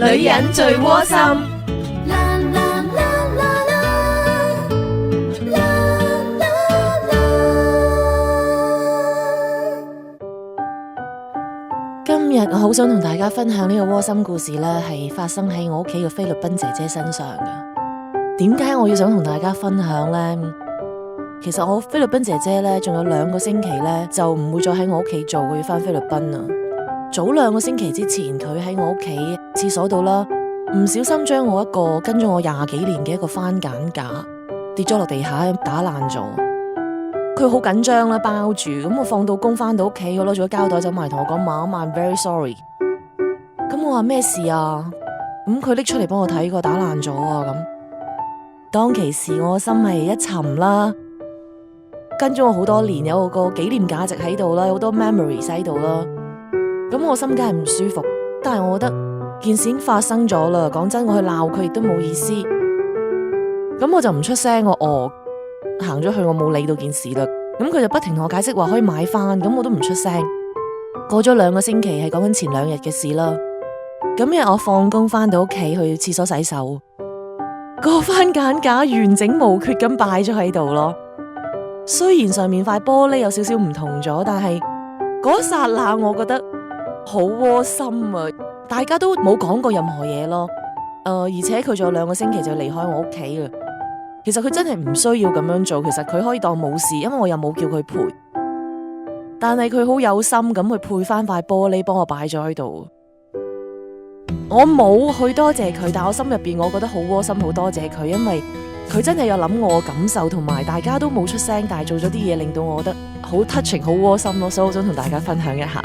女人最窩心。今日我好想同大家分享呢個窩心故事呢，係發生喺我屋企嘅菲律賓姐姐身上嘅。點解我要想同大家分享呢？其實我菲律賓姐姐呢，仲有2個星期呢，就唔會再喺我屋企做，佢要翻菲律賓啦。早2個星期之前，佢喺我屋企廁所度啦，唔小心將我一個跟咗我20幾年嘅一個番梘架跌咗落地下，打爛咗。佢好緊張啦，包住，咁我放到工翻到屋企，我攞住個膠袋走埋同我講，I'm very sorry。咁我話咩事啊？咁佢拎出嚟幫我睇過，打爛咗啊。咁當其時我心係一沉啦，跟咗我好多年，有個紀念價值喺度啦，有好多 memories 喺度啦。咁我心梗係唔舒服，但係我覺得件事已經發生咗啦。講真，我去鬧佢亦都冇意思。咁我就唔出聲，我行咗去，我冇理到件事啦。咁佢就不停同我解釋話可以買翻，咁我都唔出聲。過咗2個星期，係講緊前2日嘅事啦。咁日我放工翻到屋企去廁所洗手，個番梘架完整無缺咁擺咗喺度咯。雖然上面塊玻璃有少少唔同咗，但係嗰一剎那我覺得好窩心啊！大家都冇講過任何嘢咯。而且佢仲有2個星期就離開我屋企啦。其實佢真係唔需要咁樣做，其實佢可以當冇事，因為我又冇叫佢賠。但係佢好有心咁去配翻塊玻璃幫我擺咗喺度。我冇去多謝佢，但我心入邊我覺得好窩心，好多謝佢，因為佢真係有諗我感受，同埋大家都冇出聲，但係做咗啲嘢令到我覺得好 touching， 好窩心咯，所以我想同大家分享一下。